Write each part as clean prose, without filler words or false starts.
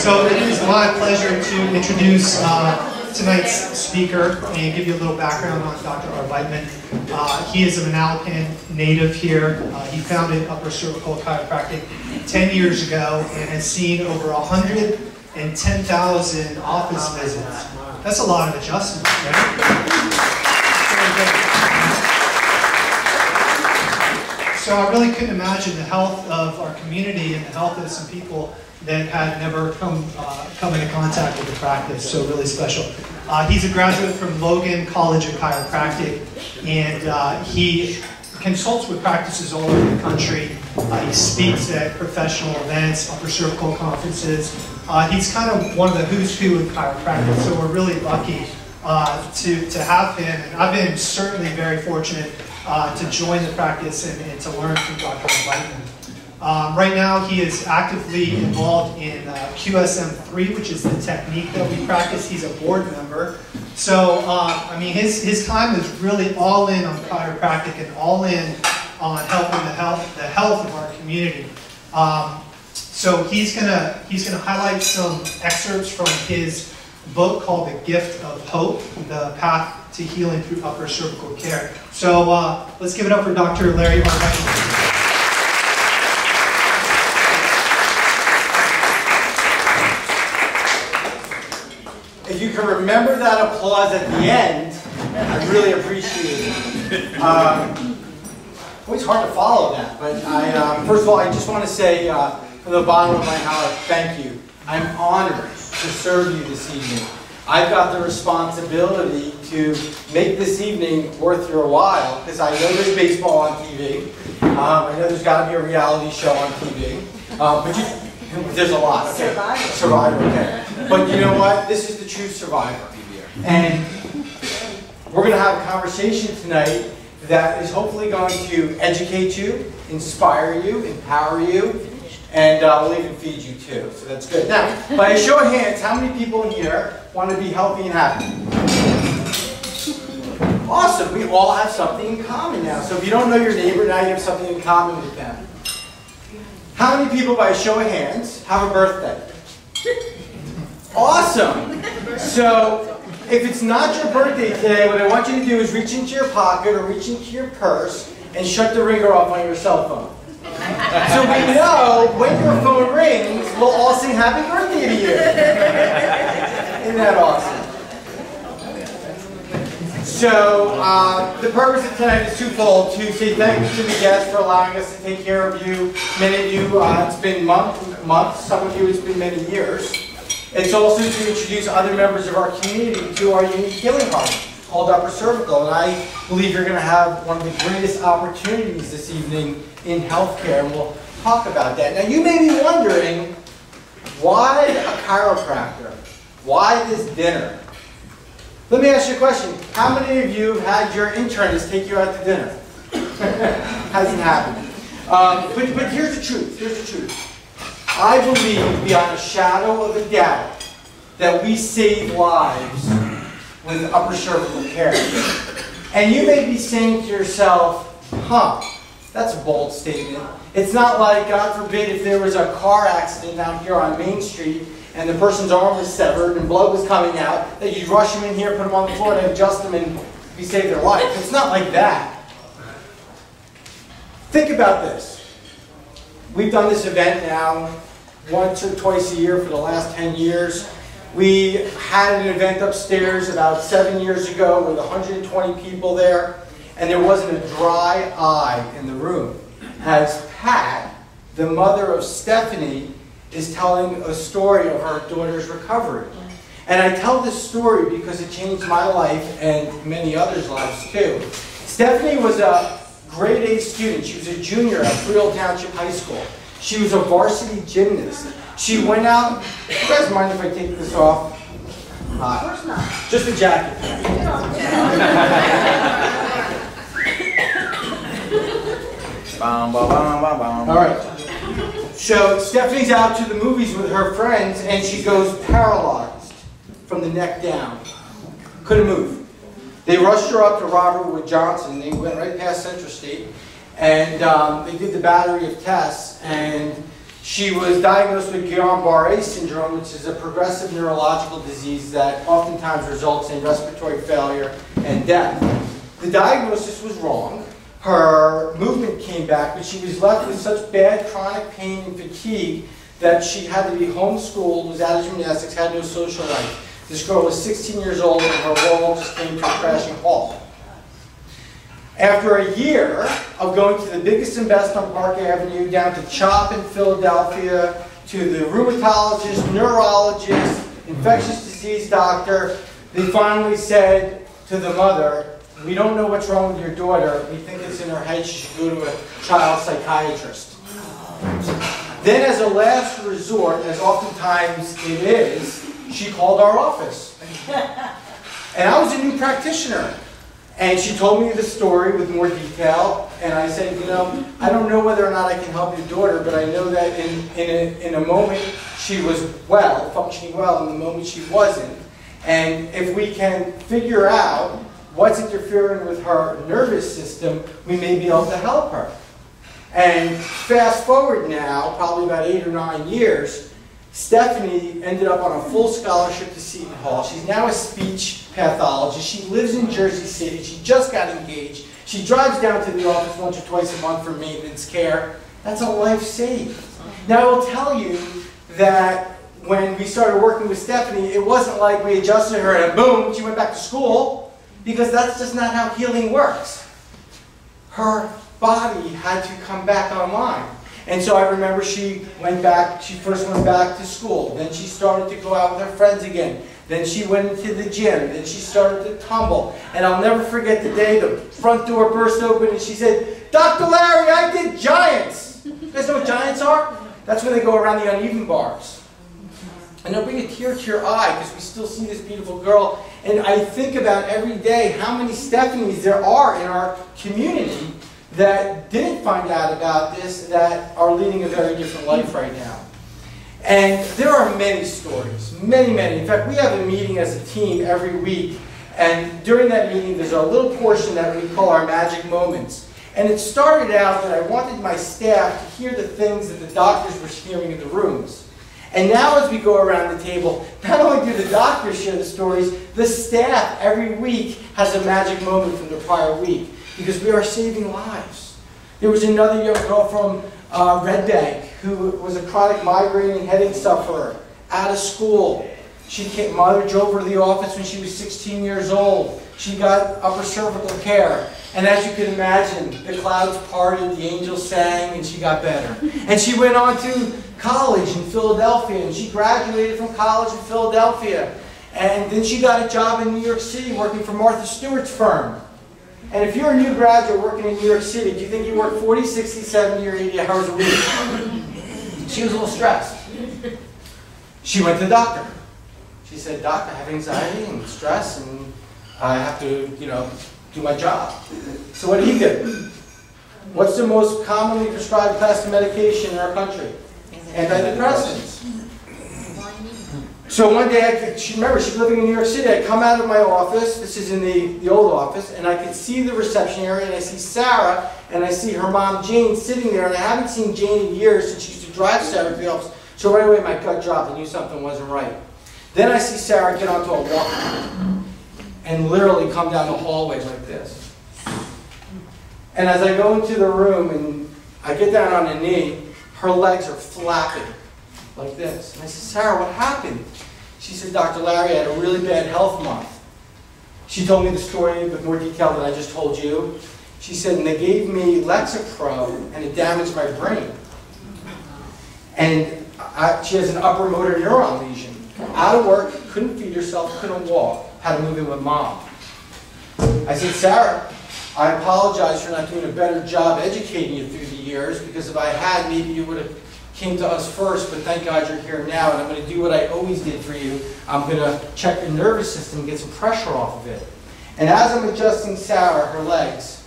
So it is my pleasure to introduce tonight's speaker and give you a little background on Dr. Arbeitman. He is a Manalapan native here. He founded Upper Cervical Chiropractic 10 years ago and has seen over 110,000 office visits. That's a lot of adjustment, right? So I really couldn't imagine the health of our community and the health of some people that had never come into contact with the practice, so really special. He's a graduate from Logan College of Chiropractic, and he consults with practices all over the country. He speaks at professional events, upper cervical conferences. He's kind of one of the who's who in chiropractic, so we're really lucky to have him. And I've been certainly very fortunate to join the practice and to learn from Dr. Arbeitman. Right now, he is actively involved in QSM3, which is the technique that we practice. He's a board member. So, I mean, his time is really all in on chiropractic and all in on helping the health of our community. So he's gonna highlight some excerpts from his book called The Gift of Hope, The Path to Healing Through Upper Cervical Care. So let's give it up for Dr. Larry Arbeitman. If you can remember that applause at the end, I really appreciate it. It's hard to follow that, but first of all, I just want to say from the bottom of my heart, thank you. I'm honored to serve you this evening. I've got the responsibility to make this evening worth your while, because I know there's baseball on TV. I know there's got to be a reality show on TV. But there's a lot. Okay? Survivor, okay. But you know what? This is the true Survivor. And we're going to have a conversation tonight that is hopefully going to educate you, inspire you, empower you, and we'll even feed you too. So that's good. Now, by a show of hands, how many people in here want to be healthy and happy? Awesome. We all have something in common now. So if you don't know your neighbor, now you have something in common with them. How many people, by a show of hands, have a birthday? Awesome. So if it's not your birthday today, what I want you to do is reach into your pocket or reach into your purse and shut the ringer off on your cell phone. So we know when your phone rings, we'll all sing happy birthday to you. Isn't that awesome? So the purpose of tonight is twofold: to say thank you to the guests for allowing us to take care of you. Many of you, it's been months. Some of you, it's been many years. It's also to introduce other members of our community to our unique healing heart called Upper Cervical. And I believe you're going to have one of the greatest opportunities this evening in healthcare, and we'll talk about that. Now, you may be wondering, why a chiropractor? Why this dinner? Let me ask you a question. How many of you have had your internist take you out to dinner? Hasn't happened. But here's the truth. Here's the truth. I believe beyond a shadow of a doubt that we save lives with upper cervical care. And you may be saying to yourself, huh, that's a bold statement. It's not like, God forbid, if there was a car accident out here on Main Street and the person's arm was severed and blood was coming out, that you rush them in here, put them on the floor, and adjust them, and we save their life. It's not like that. Think about this. We've done this event now once or twice a year for the last 10 years. We had an event upstairs about 7 years ago with 120 people there, and there wasn't a dry eye in the room as Pat, the mother of Stephanie, is telling a story of her daughter's recovery. And I tell this story because it changed my life and many others' lives too. Stephanie was a grade A student. She was a junior at Freehold Township High School. She was a varsity gymnast. She went out, do you guys mind if I take this off? Of course not. Just a jacket. All right. So Stephanie's out to the movies with her friends, and she goes paralyzed from the neck down. Couldn't move. They rushed her up to Robert Wood Johnson. They went right past Central State, and they did the battery of tests, and She was diagnosed with Guillain-Barré syndrome, which is a progressive neurological disease that oftentimes results in respiratory failure and death. The diagnosis was wrong. Her movement came back, but she was left with such bad chronic pain and fatigue that she had to be homeschooled, was out of gymnastics, had no social life. This girl was 16 years old and her world just came to a crashing halt. After a year of going to the biggest and best on Park Avenue, down to CHOP in Philadelphia, to the rheumatologist, neurologist, infectious disease doctor, they finally said to the mother, "We don't know what's wrong with your daughter. We think it's in her head. She should go to a child psychiatrist." Then as a last resort, as oftentimes it is, she called our office. And I was a new practitioner. And she told me the story with more detail, and I said, you know, I don't know whether or not I can help your daughter, but I know that in a moment she was well, functioning well, in the moment she wasn't. And if we can figure out what's interfering with her nervous system, we may be able to help her. And fast forward now, probably about 8 or 9 years, Stephanie ended up on a full scholarship to Seton Hall. She's now a speech pathologist. She lives in Jersey City. She just got engaged. She drives down to the office once or twice a month for maintenance care. That's a life saved. Now, I will tell you that when we started working with Stephanie, it wasn't like we adjusted her and boom, she went back to school, because that's just not how healing works. Her body had to come back online. And so I remember she first went back to school. Then she started to go out with her friends again. Then she went into the gym. Then she started to tumble. And I'll never forget the day the front door burst open and she said, "Dr. Larry, I did giants." You guys know what giants are? That's when they go around the uneven bars. And they'll bring a tear to your eye because we still see this beautiful girl. And I think about every day how many Stephanies there are in our community that didn't find out about this, that are leading a very different life right now. And there are many stories, many, many. In fact, we have a meeting as a team every week, and during that meeting there's a little portion that we call our magic moments. And it started out that I wanted my staff to hear the things that the doctors were hearing in the rooms. And now as we go around the table, not only do the doctors share the stories, the staff every week has a magic moment from the prior week. Because we are saving lives. There was another young girl from Red Bank who was a chronic migraine and headache sufferer, out of school. Mother drove her to the office when she was 16 years old. She got upper cervical care. And as you can imagine, the clouds parted, the angels sang, and she got better. And she went on to college in Philadelphia, and she graduated from college in Philadelphia. And then she got a job in New York City working for Martha Stewart's firm. And if you're a new graduate working in New York City, do you think you work 40, 60, 70, or 80 hours a week? She was a little stressed. She went to the doctor. She said, "Doc, I have anxiety and stress, and I have to, do my job." So what did he do? What's the most commonly prescribed class of medication in our country? Antidepressants. So one day, remember, she's living in New York City. I come out of my office, this is in the old office, and I can see the reception area, and I see Sarah, and I see her mom, Jane, sitting there, and I haven't seen Jane in years since she used to drive Sarah to the office. So right away, my gut dropped. I knew something wasn't right. Then I see Sarah get onto a walker and literally come down the hallway like this. And as I go into the room, and I get down on a knee, her legs are flapping like this. And I said, "Sarah, what happened?" She said, "Dr. Larry, I had a really bad health month." She told me the story with more detail than I just told you. She said, "And they gave me Lexapro, and it damaged my brain." And she has an upper motor neuron lesion. Out of work, couldn't feed herself, couldn't walk, had to move in with Mom. I said, "Sarah, I apologize for not doing a better job educating you through the years, because if I had, maybe you would have came to us first, but thank God you're here now, and I'm going to do what I always did for you. I'm going to check your nervous system and get some pressure off of it." And as I'm adjusting Sarah, her legs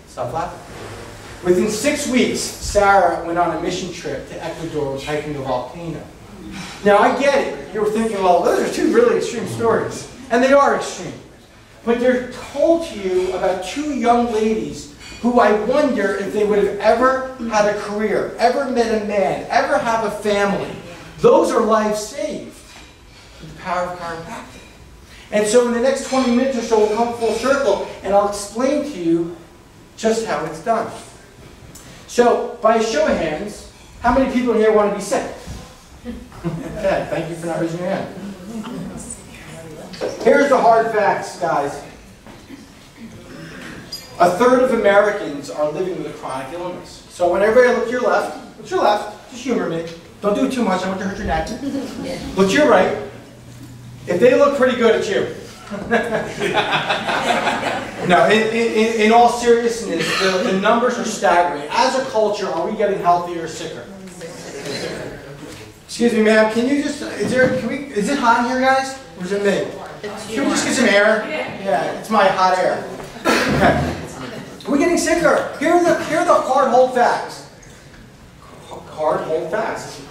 stop flapping. Within 6 weeks, Sarah went on a mission trip to Ecuador, was hiking a volcano. Now I get it. You're thinking, well, those are two really extreme stories. And they are extreme. But they're told to you about two young ladies who I wonder if they would have ever had a career, ever met a man, ever have a family. Those are lives saved with the power of chiropractic. And so in the next 20 minutes or so, we'll come full circle, and I'll explain to you just how it's done. So, by a show of hands, how many people here want to be sick? Okay, thank you for not raising your hand. Here's the hard facts, guys. A third of Americans are living with a chronic illness. So when everybody look to your left, just humor me. Don't do it too much, I want to hurt your neck. Look to your right. If they look pretty good at you. No, in all seriousness, the numbers are staggering. As a culture, are we getting healthier or sicker? Excuse me, ma'am, can you just, is it hot in here, guys? Or is it me? Can we just get some air? Yeah, it's my hot air. Okay. Are we getting sicker? Here are the hard, hold facts. Hard, hold facts.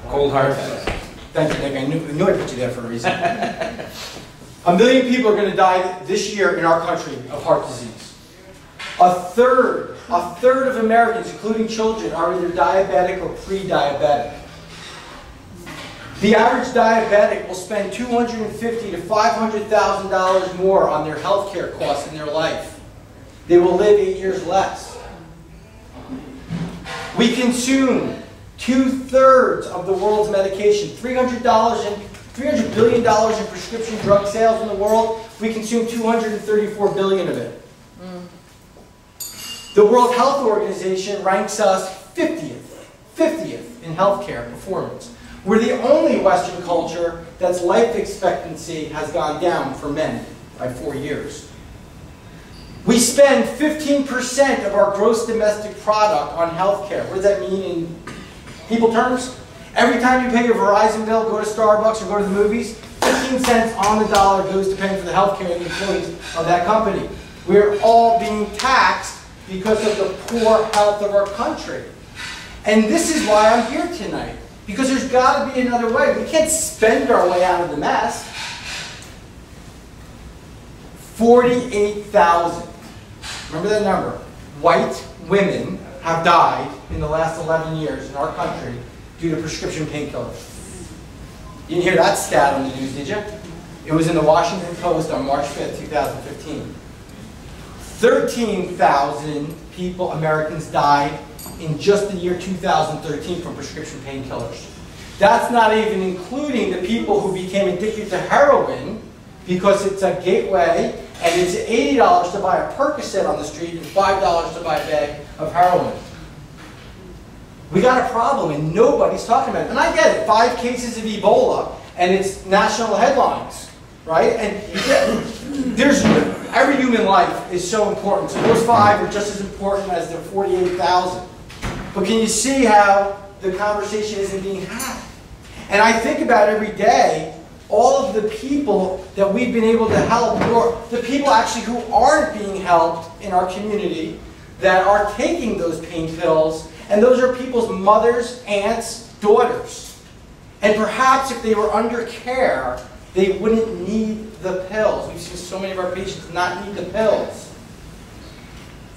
Cold hard facts. Thank you, Nick. I knew I put you there for a reason. 1 million people are going to die this year in our country of heart disease. A third of Americans, including children, are either diabetic or pre-diabetic. The average diabetic will spend $250,000 to $500,000 more on their health care costs in their life. They will live 8 years less. We consume 2/3 of the world's medication. $300 billion in prescription drug sales in the world. We consume 234 billion of it. The World Health Organization ranks us 50th in healthcare performance. We're the only Western culture that's life expectancy has gone down for men by 4 years. We spend 15% of our gross domestic product on healthcare. What does that mean in people terms? Every time you pay your Verizon bill, go to Starbucks or go to the movies, 15 cents on the dollar goes to paying for the healthcare of the employees of that company. We're all being taxed because of the poor health of our country. And this is why I'm here tonight. Because there's got to be another way. We can't spend our way out of the mess. 48,000. Remember that number. White women have died in the last 11 years in our country due to prescription painkillers. You didn't hear that stat on the news, did you? It was in the Washington Post on March 5th, 2015. 13,000 people, Americans, died in just the year 2013 from prescription painkillers. That's not even including the people who became addicted to heroin because it's a gateway and it's $80 to buy a Percocet on the street and $5 to buy a bag of heroin. We got a problem and nobody's talking about it. And I get it, 5 cases of Ebola and it's national headlines, right? And there's every human life is so important. So those 5 are just as important as the 48,000. But can you see how the conversation isn't being had? And I think about every day, all of the people that we've been able to help, or the people actually who aren't being helped in our community that are taking those pain pills, and those are people's mothers, aunts, daughters. And perhaps if they were under care, they wouldn't need the pills. We've seen so many of our patients not need the pills.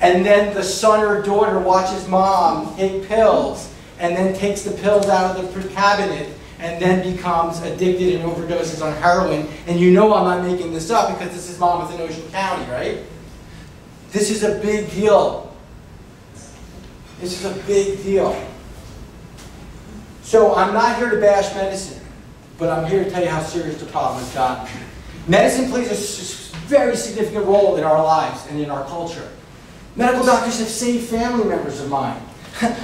And then the son or daughter watches mom take pills and then takes the pills out of the cabinet and then becomes addicted and overdoses on heroin. And you know I'm not making this up because this is mom within Ocean County, right? This is a big deal. This is a big deal. So I'm not here to bash medicine, but I'm here to tell you how serious the problem has gotten. Medicine plays a very significant role in our lives and in our culture. Medical doctors have saved family members of mine.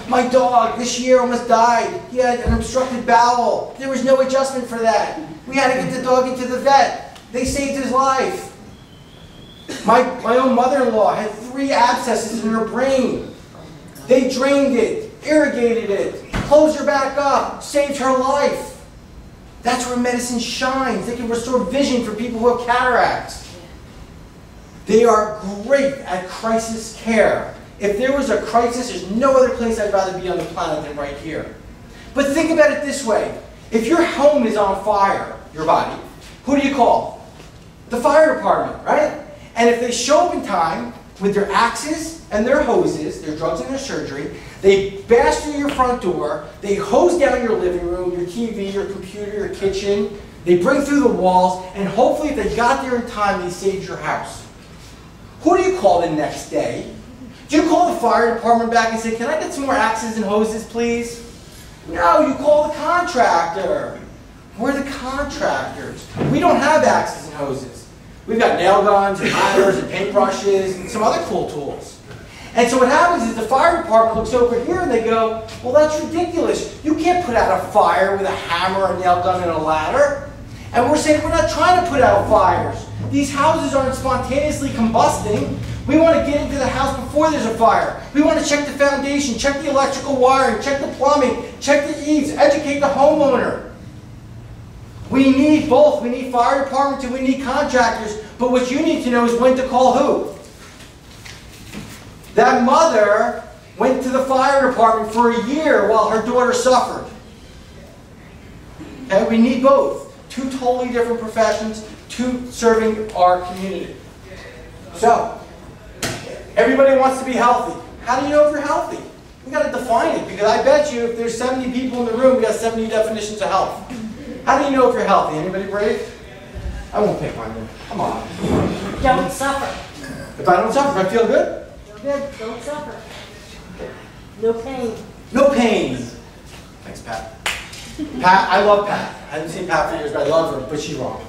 My dog this year almost died. He had an obstructed bowel. There was no adjustment for that. We had to get the dog into the vet. They saved his life. My own mother-in-law had 3 abscesses in her brain. They drained it, irrigated it, closed her back up, saved her life. That's where medicine shines. They can restore vision for people who have cataracts. They are great at crisis care. If there was a crisis, there's no other place I'd rather be on the planet than right here. But think about it this way. If your home is on fire, your body, who do you call? The fire department, right? And if they show up in time, with their axes and their hoses, their drugs and their surgery. They bash through your front door. They hose down your living room, your TV, your computer, your kitchen. They break through the walls, and hopefully if they got there in time, they saved your house. Who do you call the next day? Do you call the fire department back and say, can I get some more axes and hoses, please? No, you call the contractor. We're the contractors. We don't have axes and hoses. We've got nail guns and ladders and paintbrushes and some other cool tools. And so what happens is the fire department looks over here and they go, well, that's ridiculous. You can't put out a fire with a hammer, a nail gun, and a ladder. And we're saying we're not trying to put out fires. These houses aren't spontaneously combusting. We want to get into the house before there's a fire. We want to check the foundation, check the electrical wiring, check the plumbing, check the eaves, educate the homeowner. We need both. We need fire departments and we need contractors. But what you need to know is when to call who. That mother went to the fire department for a year while her daughter suffered. Okay, we need both. Two totally different professions, two serving our community. So, everybody wants to be healthy. How do you know if you're healthy? We got to define it, because I bet you if there's 70 people in the room, we got 70 definitions of health. How do you know if you're healthy? Anybody brave? I won't pick one. Come on. Don't suffer. If I don't suffer, if I feel good? Good. Don't suffer. No pain. No pain. Thanks, Pat. Pat, I love Pat. I haven't seen Pat for years, but I love her, but she's wrong.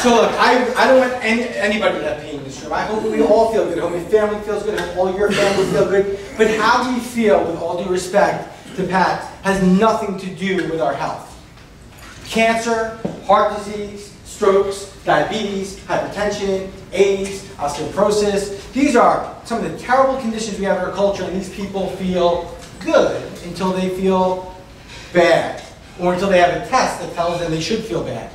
So look, I don't want anybody to have pain in this room. I hope we all feel good. I hope your family feels good. I hope all your family feel good. But how we feel, with all due respect to Pat, has nothing to do with our health. Cancer, heart disease, strokes, diabetes, hypertension, AIDS, osteoporosis. These are some of the terrible conditions we have in our culture, and these people feel good until they feel bad, or until they have a test that tells them they should feel bad.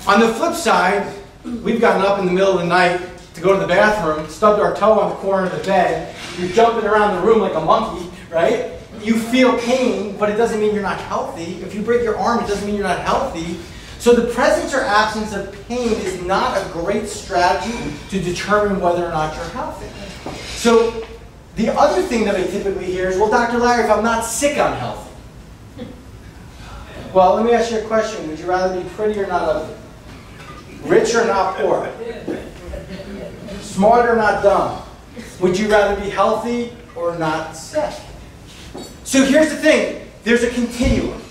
On the flip side, we've gotten up in the middle of the night to go to the bathroom, stubbed our toe on the corner of the bed, you're jumping around the room like a monkey, right? You feel pain, but it doesn't mean you're not healthy. If you break your arm, it doesn't mean you're not healthy. So the presence or absence of pain is not a great strategy to determine whether or not you're healthy. So the other thing that I typically hear is, well, Dr. Larry, if I'm not sick, I'm healthy. Well, let me ask you a question. Would you rather be pretty or not ugly? Rich or not poor? Smart or not dumb? Would you rather be healthy or not sick? So here's the thing. There's a continuum.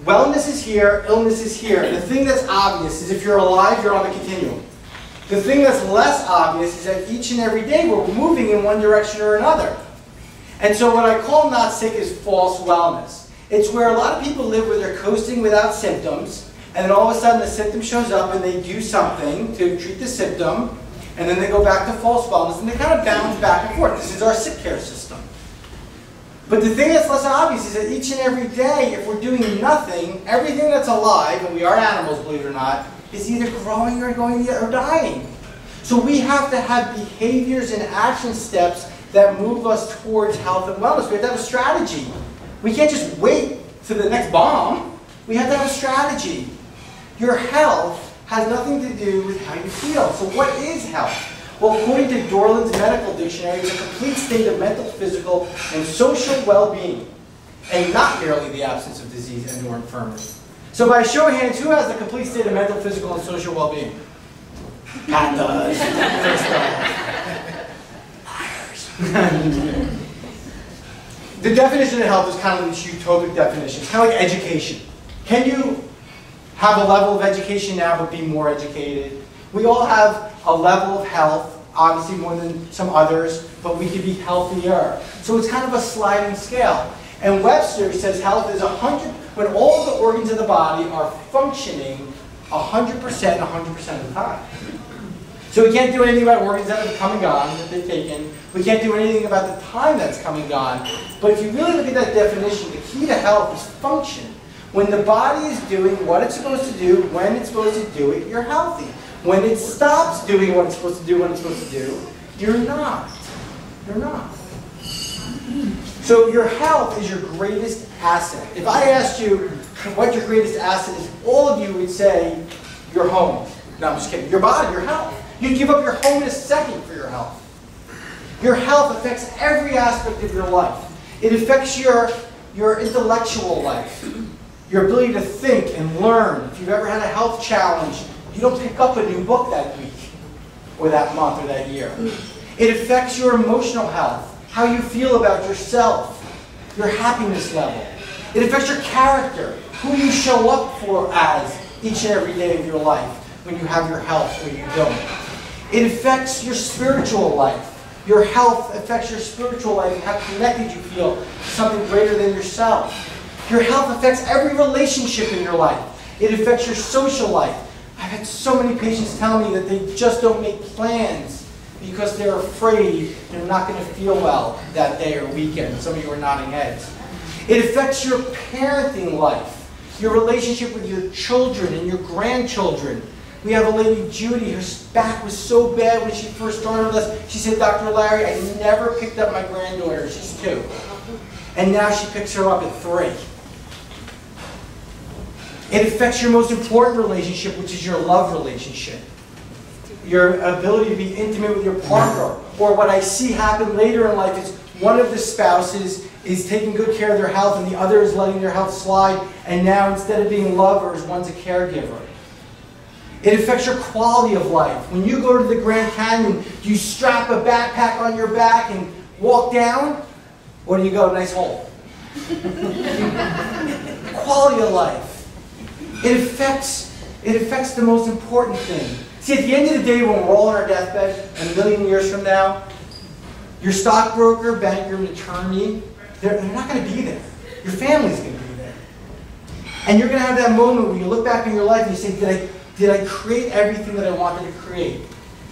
Wellness is here, illness is here. The thing that's obvious is if you're alive, you're on the continuum. The thing that's less obvious is that each and every day we're moving in one direction or another. And so what I call not sick is false wellness. It's where a lot of people live where they're coasting without symptoms, and then all of a sudden the symptom shows up and they do something to treat the symptom, and then they go back to false wellness, and they kind of bounce back and forth. This is our sick care system. But the thing that's less obvious is that each and every day, if we're doing nothing, everything that's alive, and we are animals, believe it or not, is either growing or dying. So we have to have behaviors and action steps that move us towards health and wellness. We have to have a strategy. We can't just wait for the next bomb. We have to have a strategy. Your health has nothing to do with how you feel. So what is health? Well, according to Dorland's Medical Dictionary, it's a complete state of mental, physical, and social well-being, and not merely the absence of disease and or infirmity. So by a show of hands, who has a complete state of mental, physical, and social well-being? Pat does. Liars. The definition of health is kind of this utopic definition. It's kind of like education. Can you have a level of education now but be more educated? We all have a level of health, obviously more than some others, but we could be healthier. So it's kind of a sliding scale. And Webster says health is 100, when all of the organs of the body are functioning 100% 100% of the time. So we can't do anything about organs that have come and gone, that they've taken. We can't do anything about the time that's come and gone. But if you really look at that definition, the key to health is function. When the body is doing what it's supposed to do, when it's supposed to do it, you're healthy. When it stops doing what it's supposed to do, when it's supposed to do, you're not. You're not. So your health is your greatest asset. If I asked you what your greatest asset is, all of you would say your home. No, I'm just kidding. Your body, your health. You'd give up your home in a second for your health. Your health affects every aspect of your life. It affects your intellectual life, your ability to think and learn. If you've ever had a health challenge, you don't pick up a new book that week, or that month, or that year. It affects your emotional health, how you feel about yourself, your happiness level. It affects your character, who you show up for as each and every day of your life when you have your health or you don't. It affects your spiritual life. Your health affects your spiritual life and how connected you feel to something greater than yourself. Your health affects every relationship in your life. It affects your social life. I've had so many patients tell me that they just don't make plans because they're afraid they're not going to feel well that day or weekend. Some of you are nodding heads. It affects your parenting life, your relationship with your children and your grandchildren. We have a lady, Judy, her back was so bad when she first started with us. She said, Dr. Larry, I never picked up my granddaughter. She's 2. And now she picks her up at 3. It affects your most important relationship, which is your love relationship. Your ability to be intimate with your partner. Or what I see happen later in life is one of the spouses is taking good care of their health and the other is letting their health slide. And now instead of being lovers, one's a caregiver. It affects your quality of life. When you go to the Grand Canyon, do you strap a backpack on your back and walk down? Or do you go, nice hole? Quality of life. It affects the most important thing. See, at the end of the day, when we're all on our deathbed, and a million years from now, your stockbroker, banker, and attorney, they're not going to be there. Your family's going to be there. And you're going to have that moment where you look back in your life and you say, did I create everything that I wanted to create?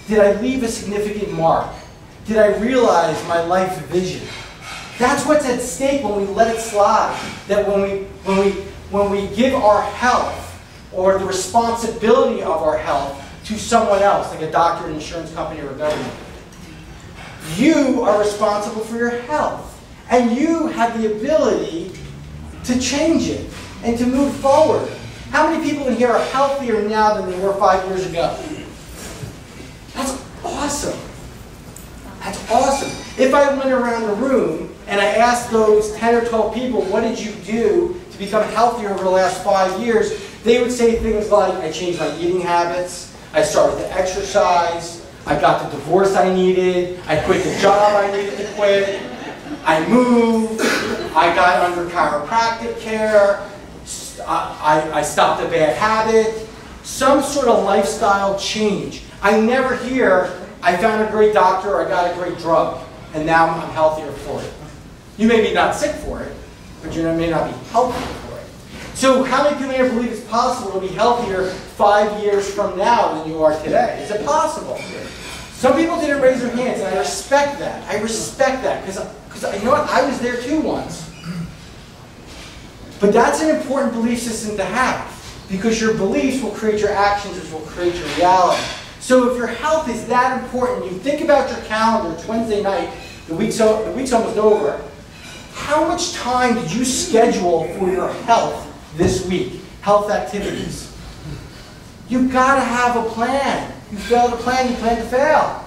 Did I leave a significant mark? Did I realize my life vision? That's what's at stake when we let it slide. That when we give our health or the responsibility of our health to someone else, like a doctor, an insurance company, or a government. You are responsible for your health. And you have the ability to change it and to move forward. How many people in here are healthier now than they were 5 years ago? That's awesome. That's awesome. If I went around the room and I asked those 10 or 12 people, what did you do to become healthier over the last 5 years? They would say things like, I changed my eating habits, I started to exercise, I got the divorce I needed, I quit the job I needed to quit, I moved, I got under chiropractic care, I stopped a bad habit, some sort of lifestyle change. I never hear, I found a great doctor, or I got a great drug, and now I'm healthier for it. You may be not sick for it, but you may not be healthier for it. So how many people here believe it's possible to be healthier 5 years from now than you are today? Is it possible? Some people didn't raise their hands, and I respect that. I respect that, because you know what? I was there too once. But that's an important belief system to have, because your beliefs will create your actions, which will create your reality. So if your health is that important, you think about your calendar, it's Wednesday night, the week's almost over. How much time did you schedule for your health this week? Health activities. You've got to have a plan. You fail to plan, you plan to fail.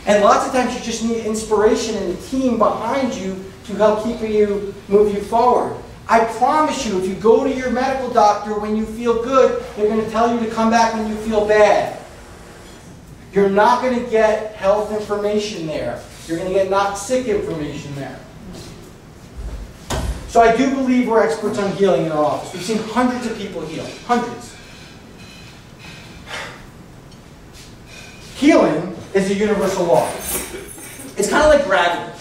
And lots of times you just need inspiration and a team behind you to help move you forward. I promise you, if you go to your medical doctor when you feel good, they're going to tell you to come back when you feel bad. You're not going to get health information there. You're going to get not sick information there. So I do believe we're experts on healing in our office. We've seen hundreds of people heal. Hundreds. Healing is a universal law. It's kind of like gravity.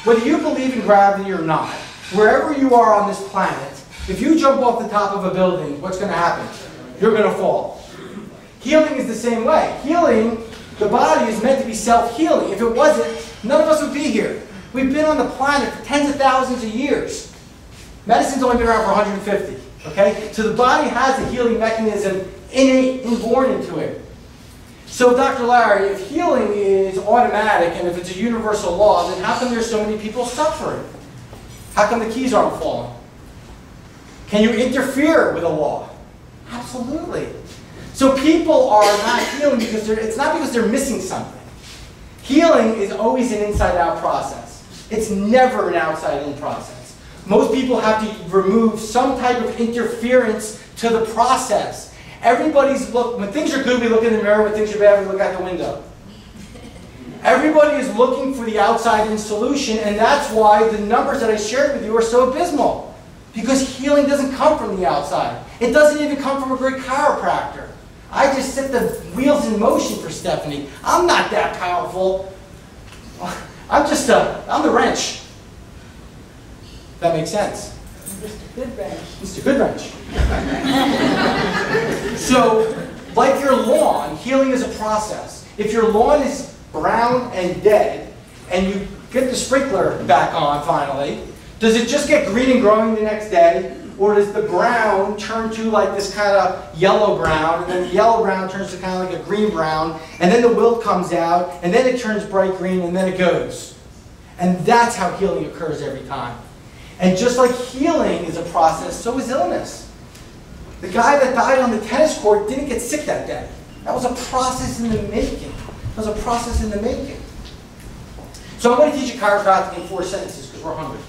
Whether you believe in gravity or not, wherever you are on this planet, if you jump off the top of a building, what's going to happen? You're going to fall. Healing is the same way. Healing, the body is meant to be self-healing. If it wasn't, none of us would be here. We've been on the planet for tens of thousands of years. Medicine's only been around for 150. Okay? So the body has a healing mechanism innate, inborn into it. So Dr. Larry, if healing is automatic and if it's a universal law, then how come there's so many people suffering? How come the keys aren't falling? Can you interfere with a law? Absolutely. So people are not healing because it's not because they're missing something. Healing is always an inside-out process. It's never an outside-in process. Most people have to remove some type of interference to the process. When things are good, we look in the mirror. When things are bad, we look out the window. Everybody is looking for the outside-in solution, and that's why the numbers that I shared with you are so abysmal. Because healing doesn't come from the outside. It doesn't even come from a great chiropractor. I just set the wheels in motion for Stephanie. I'm not that powerful. I'm the wrench. That makes sense. Mr. Good Wrench. Mr. Good Wrench. So, like your lawn, healing is a process. If your lawn is brown and dead, and you get the sprinkler back on finally, does it just get green and growing the next day? Or does the brown turn to like this kind of yellow brown, and then the yellow brown turns to kind of like a green brown, and then the wilt comes out, and then it turns bright green, and then it goes. And that's how healing occurs every time. And just like healing is a process, so is illness. The guy that died on the tennis court didn't get sick that day. That was a process in the making. That was a process in the making. So I'm going to teach you chiropractic in 4 sentences because we're hungry.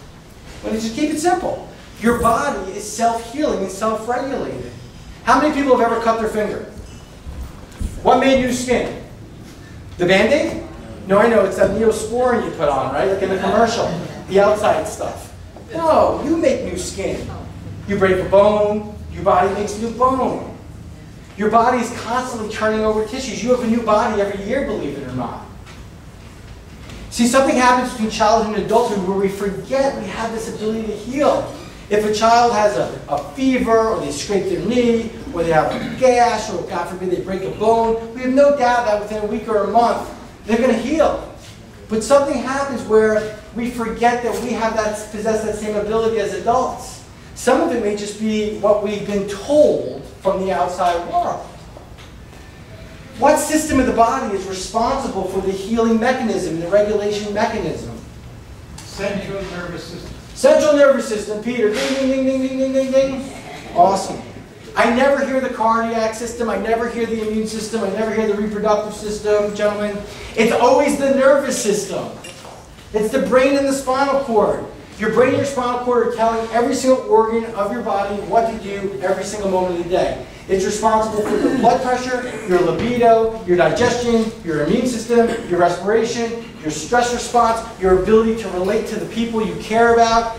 I'm going to just keep it simple. Your body is self-healing and self-regulating. How many people have ever cut their finger? What made new skin? The Band-Aid? No, I know, it's that Neosporin you put on, right? Like in the commercial. The outside stuff. No, you make new skin. You break a bone, your body makes new bone. Your body is constantly turning over tissues. You have a new body every year, believe it or not. See, something happens between childhood and adulthood where we forget we have this ability to heal. If a child has a fever, or they scrape their knee, or they have a gash, or God forbid they break a bone, we have no doubt that within a week or a month, they're going to heal. But something happens where we forget that we possess that same ability as adults. Some of it may just be what we've been told from the outside world. What system of the body is responsible for the healing mechanism, the regulation mechanism? Central nervous system. Central nervous system, Peter. Ding, ding, ding, ding, ding, ding, ding, ding. Awesome. I never hear the cardiac system. I never hear the immune system. I never hear the reproductive system, gentlemen. It's always the nervous system. It's the brain and the spinal cord. Your brain and your spinal cord are telling every single organ of your body what to do every single moment of the day. It's responsible for your blood pressure, your libido, your digestion, your immune system, your respiration, your stress response, your ability to relate to the people you care about.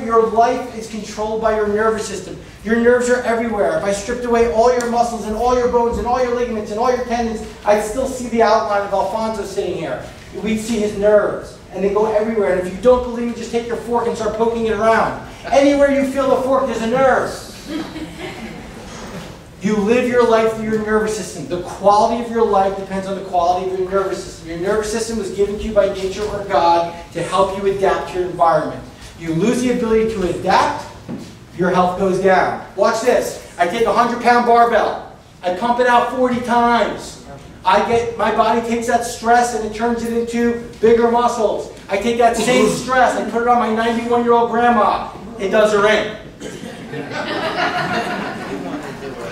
Your life is controlled by your nervous system. Your nerves are everywhere. If I stripped away all your muscles and all your bones and all your ligaments and all your tendons, I'd still see the outline of Alfonso sitting here. We'd see his nerves. And they go everywhere. And if you don't believe me, just take your fork and start poking it around. Anywhere you feel the fork, there's a nerve. You live your life through your nervous system. The quality of your life depends on the quality of your nervous system. Your nervous system was given to you by nature or God to help you adapt to your environment. You lose the ability to adapt, your health goes down. Watch this. I take a 100-pound barbell. I pump it out 40 times. My body takes that stress and it turns it into bigger muscles. I take that same stress, I put it on my 91-year-old grandma. It does her in.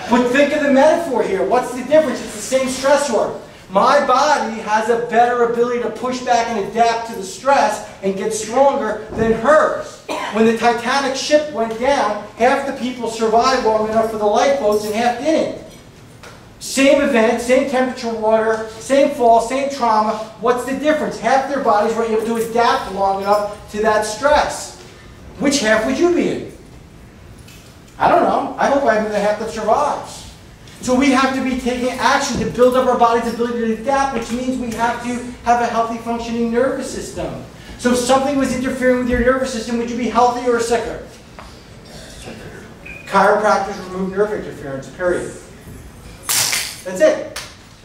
But think of the metaphor here. What's the difference? It's the same stressor. My body has a better ability to push back and adapt to the stress and get stronger than hers. When the Titanic ship went down, half the people survived long enough for the lifeboats and half didn't. Same event, same temperature water, same fall, same trauma. What's the difference? Half their bodies were able to adapt long enough to that stress. Which half would you be in? I don't know. I hope I'm in the half that survives. So we have to be taking action to build up our body's ability to adapt, which means we have to have a healthy functioning nervous system. So if something was interfering with your nervous system, would you be healthier or sicker? Chiropractors remove nerve interference, period. That's it.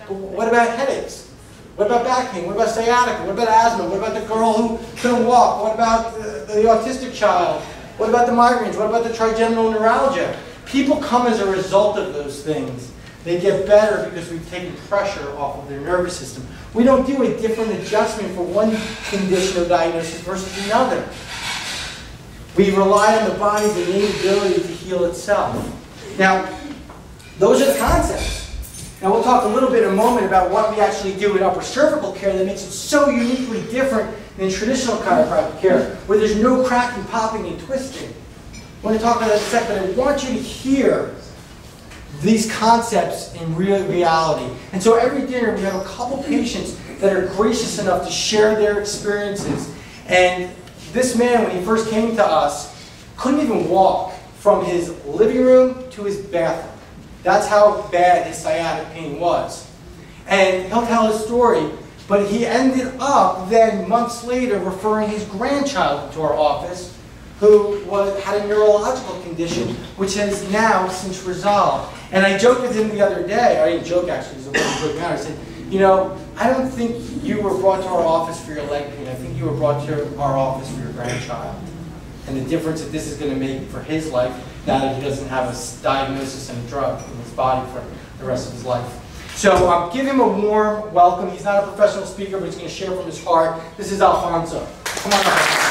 What about headaches? What about back pain? What about sciatica? What about asthma? What about the girl who couldn't walk? What about the autistic child? What about the migraines? What about the trigeminal neuralgia? People come as a result of those things. They get better because we've taken pressure off of their nervous system. We don't do a different adjustment for one condition or diagnosis versus another. We rely on the body's innate ability to heal itself. Now, those are the concepts. Now we'll talk a little bit in a moment about what we actually do in upper cervical care that makes it so uniquely different than traditional chiropractic care, where there's no cracking, popping, and twisting. I want to talk about that in a second, but I want you to hear these concepts in real reality. And so every dinner we have a couple patients that are gracious enough to share their experiences. And this man, when he first came to us, couldn't even walk from his living room to his bathroom. That's how bad his sciatic pain was. And he'll tell his story, but he ended up then months later referring his grandchild to our office who had a neurological condition which has now since resolved. And I joked with him the other day, I didn't joke actually, it was a really good matter. I said, you know, I don't think you were brought to our office for your leg pain. I think you were brought to our office for your grandchild. And the difference that this is going to make for his life now that he doesn't have a diagnosis and a drug in his body for the rest of his life. So give him a warm welcome. He's not a professional speaker, but he's going to share from his heart. This is Alfonso. Come on, Alfonso.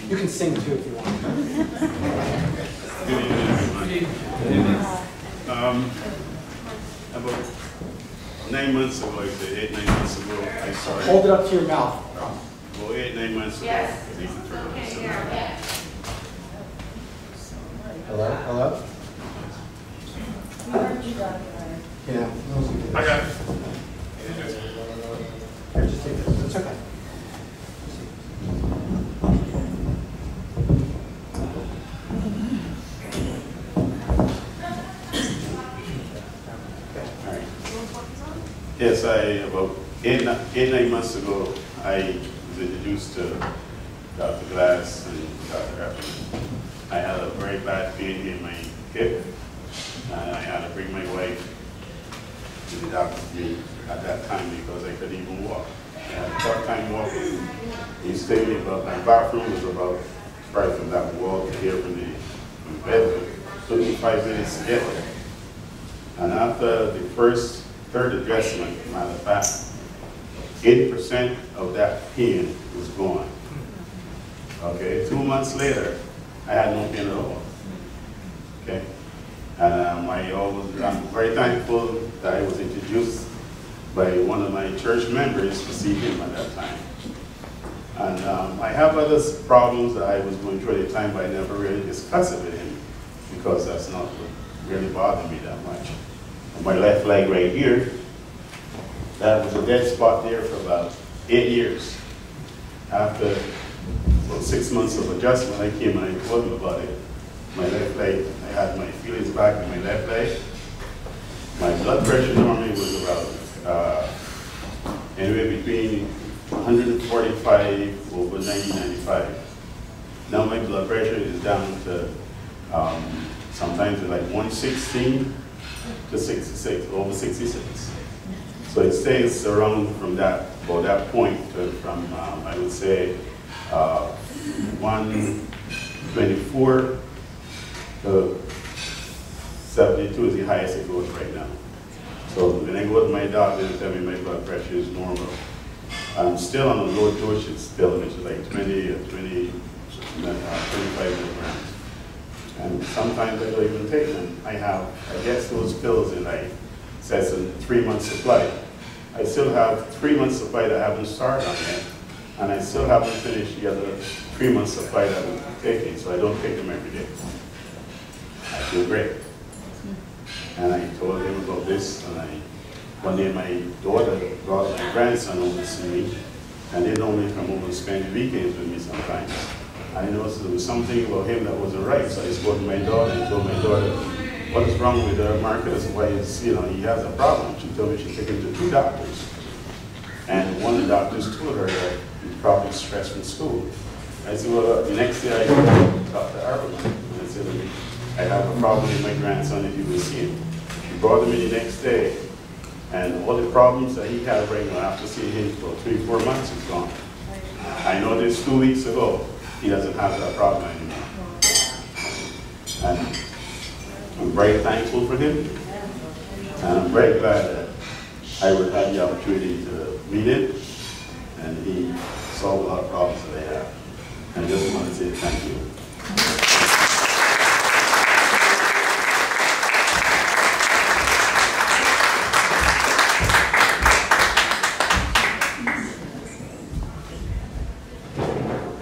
You can sing too if you want. Good evening, everyone. About 9 months ago, like I said, 8, 9 months ago, I started. Hold it up to your mouth. Well, 8, 9 months ago, I think the turtle was sitting there. Hello? Hello? Yeah. I got it. Here, just take this. It's okay. Yes, about 8, 9 months ago, I was introduced to Dr. Glass and Dr. Arbeitman. I had a very bad pain in my hip, and I had to bring my wife to the doctor at that time because I couldn't even walk. I had a tough time walking. He stayed me about, my bathroom was about, right from that wall to here from the bed. It took me 5 minutes to get there. And after the third adjustment, matter of fact, 80% of that pain was gone. Okay, 2 months later, I had no pain at all. Okay, and I'm very thankful that I was introduced by one of my church members to see him at that time. And I have other problems that I was going through at the time, but I never really discussed it with him because that's not what really bothered me that much. My left leg right here, that was a dead spot there for about 8 years. After about 6 months of adjustment, I came and I told him about it. My left leg, I had my feelings back in my left leg. My blood pressure normally was about anywhere between 145 over 90-95. Now my blood pressure is down to sometimes like 116 to 66, over 66. So it stays around from that, about that point to from, I would say, 124 to 72 is the highest it goes right now. So when I go to my doctor and tell me my blood pressure is normal, I'm still on a low dosage pill, which is like 20 or 25 milligrams. And sometimes I don't even take them. I guess those pills in like, says a 3-month supply. I still have 3 months supply that I haven't started on yet. And I still haven't finished the other 3 month supply that I'm taking, so I don't take them every day. I feel great. And I told him about this, and one day my daughter brought my grandson over to see me, and they normally come over and spend the weekends with me sometimes. I noticed there was something about him that wasn't right, so I spoke to my daughter and told my daughter, what is wrong with Marcus? Why is, he has a problem. She told me she took him to 2 doctors. And one of the doctors told her that he's probably stressed from school. I said, well, the next day I go to Dr. Arbeitman. And I said, I have a problem with my grandson if you will see him. He brought him in the next day, and all the problems that he had right now after seeing him for 3-4 months is gone. I know this 2 weeks ago, he doesn't have that problem anymore. And I'm very thankful for him, and I'm very glad that I would have the opportunity to meet him, and he solved a lot of problems that I have. I just want to say thank you.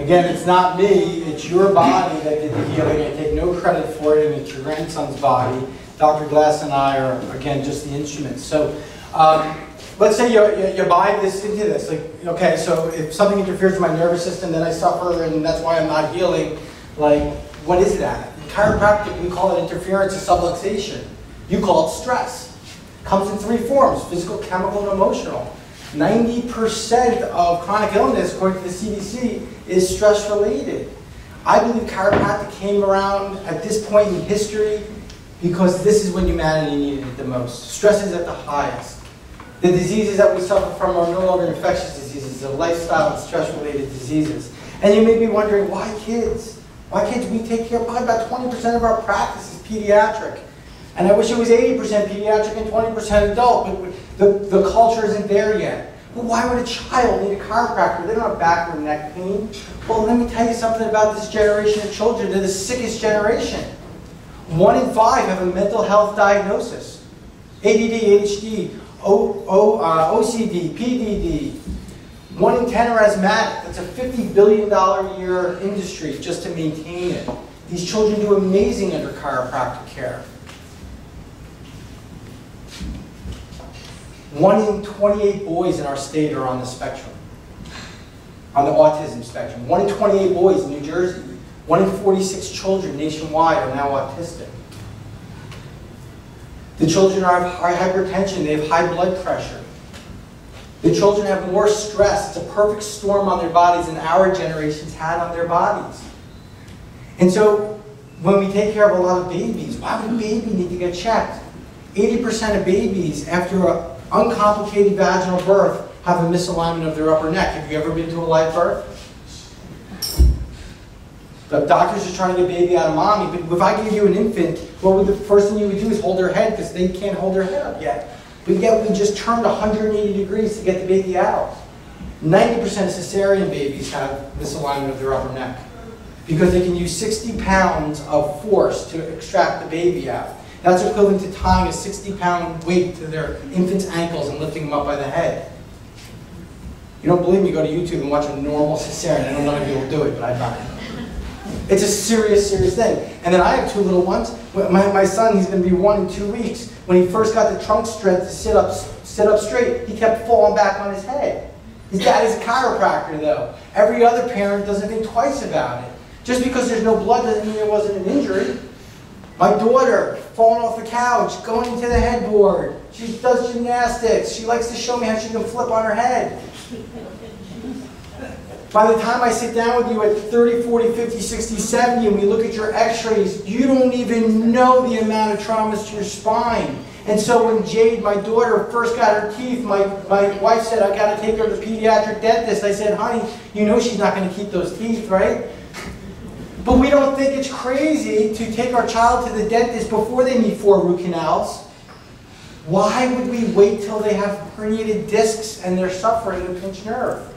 Again, it's not me, it's your body that did the healing. I take no credit for it, and it's your grandson's body. Dr. Glass and I are, again, just the instruments. So, let's say you buy this into this. Like, okay, so if something interferes with my nervous system, then I suffer, and that's why I'm not healing. Like, what is that? In chiropractic, we call it interference of subluxation. You call it stress. It comes in 3 forms: physical, chemical, and emotional. 90% of chronic illness, according to the CDC, is stress-related. I believe chiropractic came around at this point in history because this is when humanity needed it the most. Stress is at the highest. The diseases that we suffer from are no longer infectious diseases. They're lifestyle and stress-related diseases. And you may be wondering, why kids? Why kids? We take care of probably about 20% of our practice is pediatric. And I wish it was 80% pediatric and 20% adult, but the culture isn't there yet. But why would a child need a chiropractor? They don't have back or neck pain. Well, let me tell you something about this generation of children. They're the sickest generation. 1 in 5 have a mental health diagnosis. ADD, ADHD, OCD, PDD. 1 in 10 are asthmatic. That's a $50 billion a year industry just to maintain it. These children do amazing under chiropractic care. 1 in 28 boys in our state are on the spectrum, on the autism spectrum. 1 in 28 boys in New Jersey. 1 in 46 children nationwide are now autistic. The children have high hypertension, they have high blood pressure. The children have more stress. It's a perfect storm on their bodies than our generations had on their bodies. And so, when we take care of a lot of babies, why would a baby need to get checked? 80% of babies, after an uncomplicated vaginal birth, have a misalignment of their upper neck. Have you ever been to a live birth? The doctors are trying to get baby out of mommy, but if I gave you an infant, what would the first thing you would do is hold their head, because they can't hold their head up yet. But yet we just turned 180 degrees to get the baby out. 90% of cesarean babies have misalignment of their upper neck, because they can use 60 pounds of force to extract the baby out. That's equivalent to tying a 60-pound weight to their infant's ankles and lifting them up by the head. You don't believe me, go to YouTube and watch a normal cesarean. I don't know if people do it, but I've done it. It's a serious, serious thing. And then I have 2 little ones. My son, he's going to be 1 in 2 weeks. When he first got the trunk strength to sit up straight, he kept falling back on his head. His dad is a chiropractor, though. Every other parent doesn't think twice about it. Just because there's no blood doesn't mean there wasn't an injury. My daughter, falling off the couch, going into the headboard. She does gymnastics. She likes to show me how she can flip on her head. By the time I sit down with you at 30, 40, 50, 60, 70, and we look at your x-rays, you don't even know the amount of traumas to your spine. And so when Jade, my daughter, first got her teeth, my wife said, I got to take her to the pediatric dentist. I said, honey, you know she's not going to keep those teeth, right? But we don't think it's crazy to take our child to the dentist before they need 4 root canals. Why would we wait till they have herniated discs and they're suffering a pinched nerve?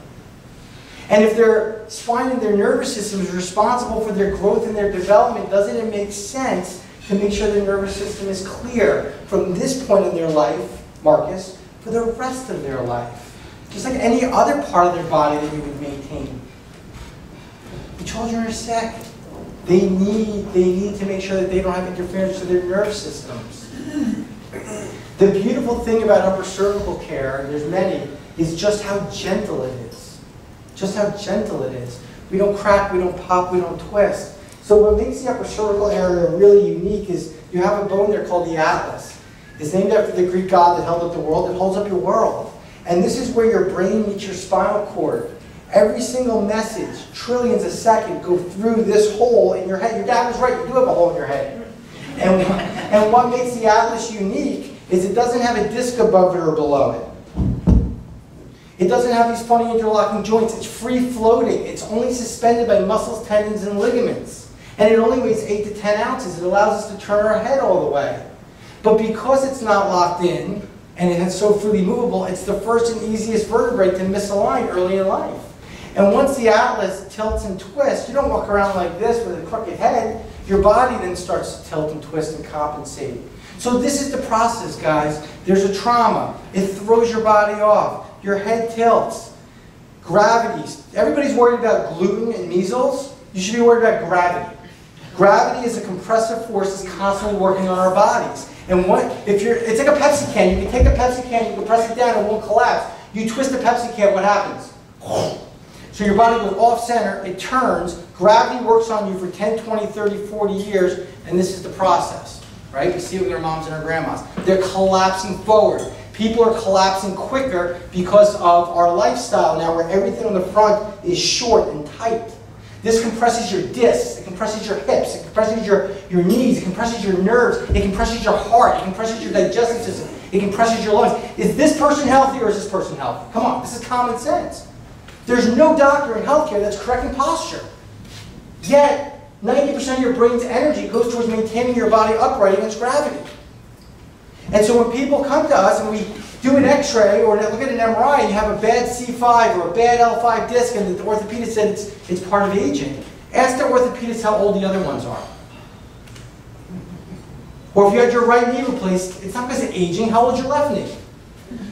And if their spine and their nervous system is responsible for their growth and their development, doesn't it make sense to make sure their nervous system is clear from this point in their life, Marcus, for the rest of their life? Just like any other part of their body that you would maintain. The children are sick. They need to make sure that they don't have interference to their nerve systems. The beautiful thing about upper cervical care, and there's many, is just how gentle it is. Just how gentle it is. We don't crack, we don't pop, we don't twist. So what makes the upper cervical area really unique is you have a bone there called the atlas. It's named after the Greek god that held up the world. It holds up your world. And this is where your brain meets your spinal cord. Every single message, trillions a second, go through this hole in your head. Your dad was right, you do have a hole in your head. And what makes the atlas unique is it doesn't have a disc above it or below it. It doesn't have these funny interlocking joints. It's free floating. It's only suspended by muscles, tendons, and ligaments. And it only weighs 8 to 10 ounces. It allows us to turn our head all the way. But because it's not locked in, and it's so freely movable, it's the first and easiest vertebrae to misalign early in life. And once the atlas tilts and twists, you don't walk around like this with a crooked head. Your body then starts to tilt and twist and compensate. So this is the process, guys. There's a trauma. It throws your body off. Your head tilts. Gravity. Everybody's worried about gluten and measles. You should be worried about gravity. Gravity is a compressive force that's constantly working on our bodies. And it's like a Pepsi can. You can take a Pepsi can, you can press it down, it won't collapse. You twist a Pepsi can, what happens? So your body goes off center, it turns, gravity works on you for 10, 20, 30, 40 years, and this is the process, right? We see it with our moms and our grandmas. They're collapsing forward. People are collapsing quicker because of our lifestyle now where everything on the front is short and tight. This compresses your discs, it compresses your hips, it compresses your knees, it compresses your nerves, it compresses your heart, it compresses your digestive system, it compresses your lungs. Is this person healthy or is this person healthy? Come on, this is common sense. There's no doctor in healthcare that's correcting posture. Yet, 90% of your brain's energy goes towards maintaining your body upright against gravity. And so when people come to us and we do an x-ray or look at an MRI and you have a bad C5 or a bad L5 disc and the orthopedist said it's part of aging, ask the orthopedist how old the other ones are. Or if you had your right knee replaced, it's not because of aging, how old's your left knee?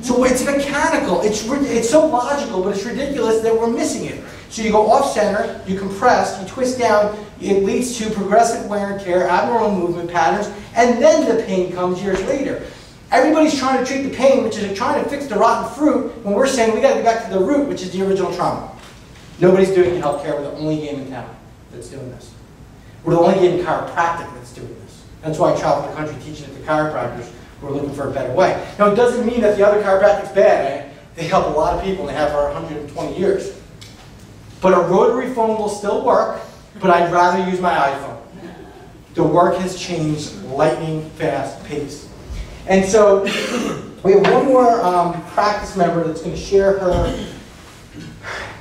So it's mechanical, it's so logical, but it's ridiculous that we're missing it. So you go off center, you compress, you twist down, it leads to progressive wear and tear, abnormal movement patterns, and then the pain comes years later. Everybody's trying to treat the pain, which is trying to fix the rotten fruit, when we're saying we got to get back to the root, which is the original trauma. Nobody's doing healthcare. We're the only game in town that's doing this. We're the only game in chiropractic that's doing this. That's why I travel the country teaching it to chiropractors who are looking for a better way. Now, it doesn't mean that the other chiropractic's bad. They help a lot of people, and they have for 120 years. But a rotary phone will still work, but I'd rather use my iPhone. The work has changed lightning fast pace. And so we have one more practice member that's going to share her.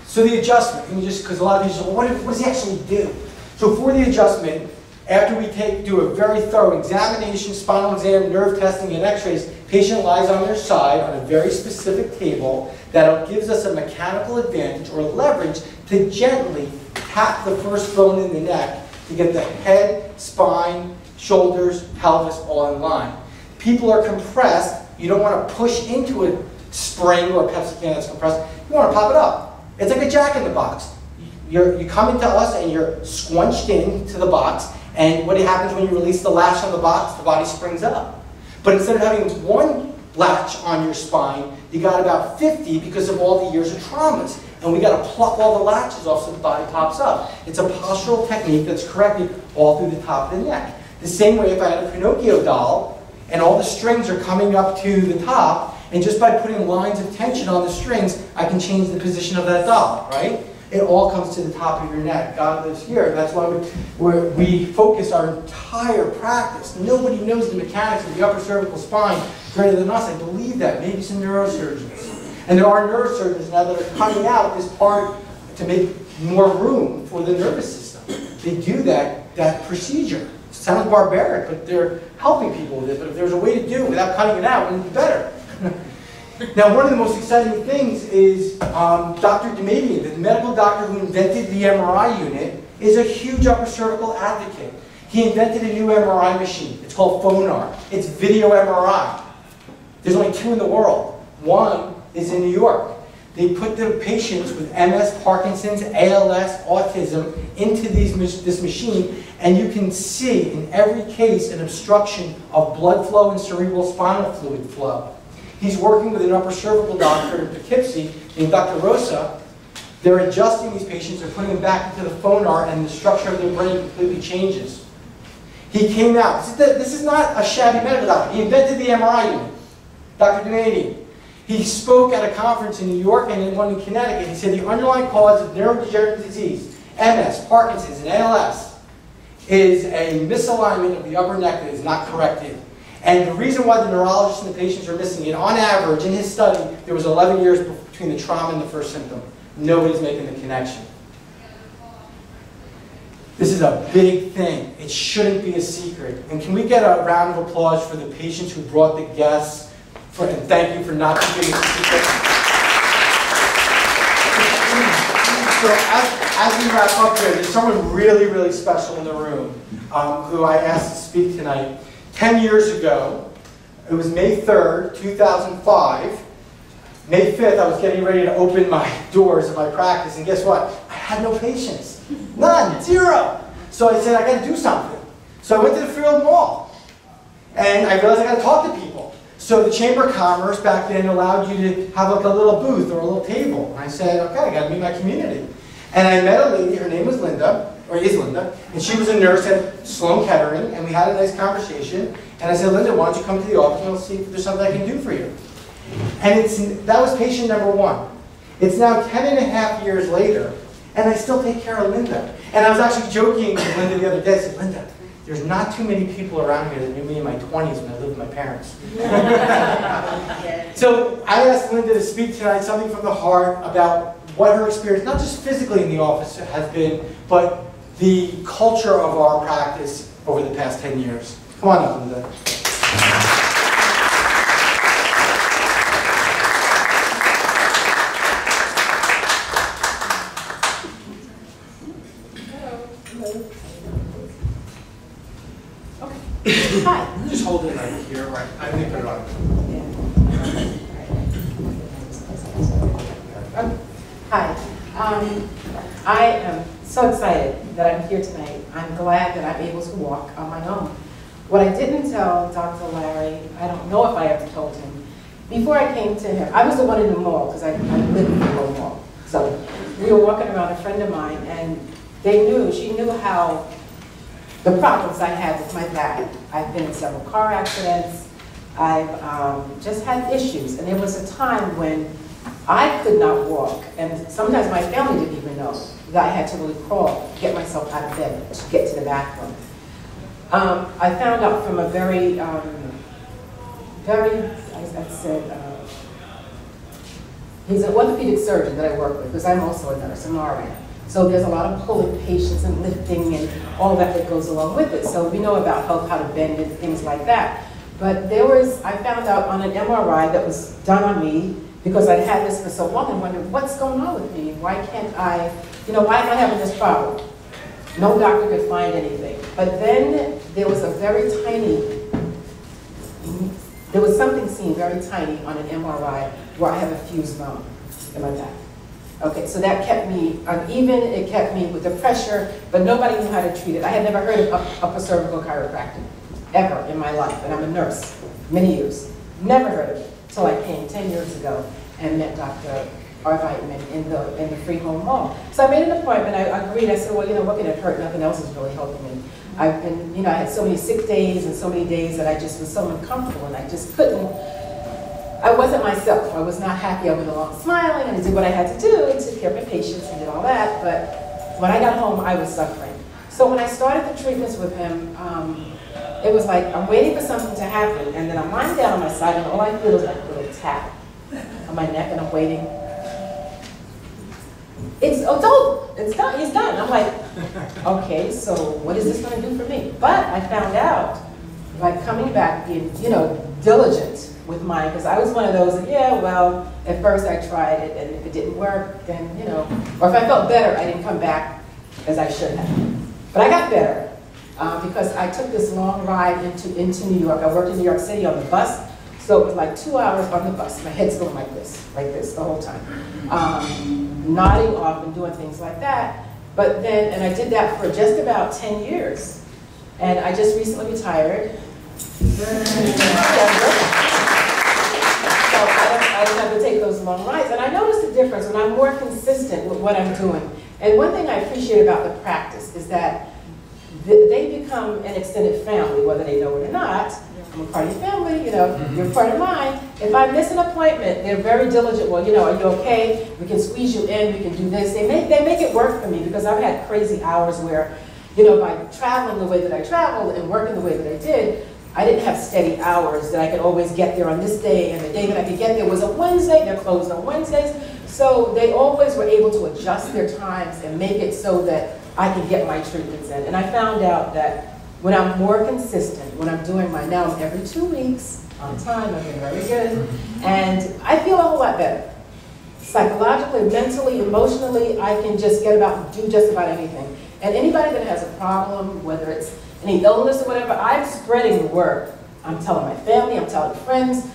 So the adjustment, because a lot of people say, well, what does he actually do? So for the adjustment, after we do a very thorough examination, spinal exam, nerve testing, and x-rays, patient lies on their side on a very specific table that gives us a mechanical advantage or leverage to gently tap the first bone in the neck to get the head, spine, shoulders, pelvis all in line. People are compressed. You don't want to push into a spring or a Pepsi can that's compressed. You want to pop it up. It's like a jack in the box. You come into us and you're squunched into the box, and what happens when you release the latch on the box? The body springs up. But instead of having one latch on your spine, you got about 50 because of all the years of traumas. And we got to pluck all the latches off so the body pops up. It's a postural technique that's corrected all through the top of the neck. The same way if I had a Pinocchio doll and all the strings are coming up to the top, and just by putting lines of tension on the strings, I can change the position of that doll, right? It all comes to the top of your neck. God lives here. That's why we focus our entire practice. Nobody knows the mechanics of the upper cervical spine greater than us. I believe that. Maybe some neurosurgeons. And there are neurosurgeons now that are cutting out this part to make more room for the nervous system. They do that procedure. It sounds barbaric, but they're helping people with it. But if there's a way to do it without cutting it out, it would be better. Now, one of the most exciting things is Dr. Arbeitman, the medical doctor who invented the MRI unit, is a huge upper cervical advocate. He invented a new MRI machine. It's called Phonar. It's video MRI. There's only 2 in the world. One is in New York. They put the patients with MS, Parkinson's, ALS, autism into this machine, and you can see in every case an obstruction of blood flow and cerebral spinal fluid flow. He's working with an upper cervical doctor in Poughkeepsie named Dr. Rosa. They're adjusting these patients, they're putting them back into the Phonar, and the structure of their brain completely changes. He came out. This is not a shabby medical doctor. He invented the MRI unit. Dr. Arbeitman. He spoke at a conference in New York and in one in Connecticut. He said the underlying cause of neurodegenerative disease, MS, Parkinson's, and ALS, is a misalignment of the upper neck that is not corrected. And the reason why the neurologists and the patients are missing it, on average, in his study, there was 11 years between the trauma and the first symptom. Nobody's making the connection. This is a big thing. It shouldn't be a secret. And can we get a round of applause for the patients who brought the guests? And thank you for not keeping it a secret. So as we wrap up here, there's someone really, really special in the room who I asked to speak tonight. 10 years ago, it was May 3rd, 2005. May 5th, I was getting ready to open my doors of my practice, and guess what? I had no patients. None, zero. So I said, I got to do something. So I went to the Field Mall, and I realized I got to talk to people. So the Chamber of Commerce back then allowed you to have like a little booth or a little table. And I said, okay, I got to meet my community. And I met a lady, her name was Linda, or is Linda, and she was a nurse at Sloan Kettering, and we had a nice conversation. And I said, Linda, why don't you come to the office and we'll see if there's something I can do for you. And that was patient number 1. It's now 10.5 years later, and I still take care of Linda. And I was actually joking with Linda the other day. I said, Linda, there's not too many people around here that knew me in my 20s when I lived with my parents. So I asked Linda to speak tonight, something from the heart, about what her experience, not just physically in the office has been, but the culture of our practice over the past 10 years. Come on up, Linda. Hi. Just hold it right here, right? I think put it on. Hi. I am so excited that I'm here tonight. I'm glad that I'm able to walk on my own. What I didn't tell Dr. Larry, I don't know if I ever told him, before I came to him, I was the one in the mall, because I live in the mall. So we were walking around, a friend of mine, and she knew how the problems I had with my back. I've been in several car accidents. I've just had issues. And there was a time when I could not walk. And sometimes my family didn't even know that I had to really crawl, get myself out of bed to get to the bathroom. I found out from a he's an orthopedic surgeon that I work with, because I'm also a nurse, I'm RN. So there's a lot of pulling patients and lifting and all that goes along with it. So we know about how to bend and things like that. But I found out on an MRI that was done on me, because I'd had this for so long and wondered, what's going on with me? Why can't why am I having this problem? No doctor could find anything. But then there was something seen very tiny on an MRI where I have a fused bone in my back. Okay, so that kept me uneven, it kept me with the pressure, but nobody knew how to treat it. I had never heard of upper cervical chiropractic, ever in my life, and I'm a nurse, many years. Never heard of it, until I came 10 years ago and met Dr. Arbeitman in the Free Home Mall. So I made an appointment, I agreed, I said, well, what can it hurt? Nothing else is really helping me. I had so many sick days and so many days that I just was so uncomfortable, and I just I wasn't myself. I was not happy. I went along smiling, and I did what I had to do, and took care of my patients and did all that. But when I got home, I was suffering. So when I started the treatments with him, it was like I'm waiting for something to happen, and then I'm lying down on my side, and all I feel is like a little tap on my neck, and I'm waiting. It's done. He's done. I'm like, okay, so what is this going to do for me? But I found out, like coming back, being diligent with mine, because I was one of those, at first I tried it, and if it didn't work, then, or if I felt better, I didn't come back as I should have. But I got better, because I took this long ride into New York. I worked in New York City on the bus, so it was like 2 hours on the bus. My head's going like this the whole time. Nodding off and doing things like that. But then, and I did that for just about 10 years. And I just recently retired. I don't have to take those long rides. And I noticed a difference when I'm more consistent with what I'm doing. And one thing I appreciate about the practice is that they become an extended family, whether they know it or not. I'm a part of your family, you're part of mine. If I miss an appointment, they're very diligent. Well, are you okay? We can squeeze you in, we can do this. They make it work for me, because I've had crazy hours where, by traveling the way that I traveled and working the way that I did, I didn't have steady hours that I could always get there on this day, and the day that I could get there was a Wednesday. They're closed on Wednesdays. So they always were able to adjust their times and make it so that I could get my treatments in. And I found out that when I'm more consistent, when I'm doing now I'm every 2 weeks on time, I've been very good, and I feel a whole lot better. Psychologically, mentally, emotionally, I can just do just about anything. And anybody that has a problem, whether it's any illness or whatever, I'm spreading the word. I'm telling my family, I'm telling friends,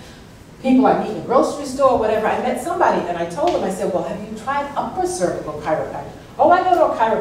people I meet in the grocery store, whatever. I met somebody and I told them, I said, well, have you tried upper cervical chiropractic? Oh, I go to a chiropractor.